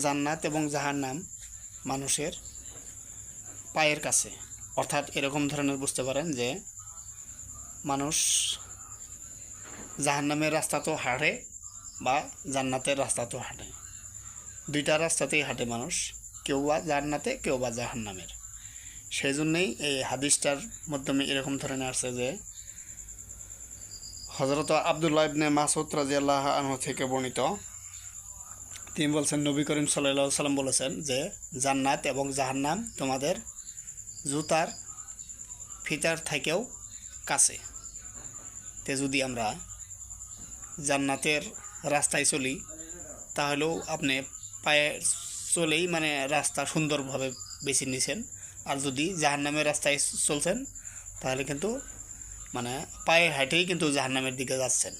জান্নাত এবং জাহান্নাম মানুষের পায়ের কাছে, অর্থাৎ এরকম ধরনের বুঝতে পারেন যে মানুষ জাহান্নামের রাস্তা তো হাঁটে বা জান্নাতের রাস্তা তো হাঁটে, দুইটা রাস্তাতেই হাঁটে মানুষ, কেউ বা জান্নাতে কেউ বা জাহান্নামের। সেই জন্যেই এই হাদিসটার মাধ্যমে এরকম ধরনের আসছে যে হযরত আব্দুল্লাহ ইবনে মাসউদ রাদিয়াল্লাহু আনহু থেকে বর্ণিত, তিনি বলছেন নবী করিম সাল্লাল্লাহু আলাইহি সাল্লাম বলেছেন যে জান্নাত এবং জাহান্নাম তোমাদের জুতার ফিতার থেকেও কাছে। তে যদি আমরা জান্নাতের রাস্তায় চলি তাহলেও আপনি পায়ে চলেই মানে রাস্তা সুন্দরভাবে বেছে নিছেন, আর যদি জাহান্নামের রাস্তায় চলছেন তাহলে কিন্তু মানে পায়ে হাঁটেই কিন্তু জাহান্নামের দিকে যাচ্ছেন।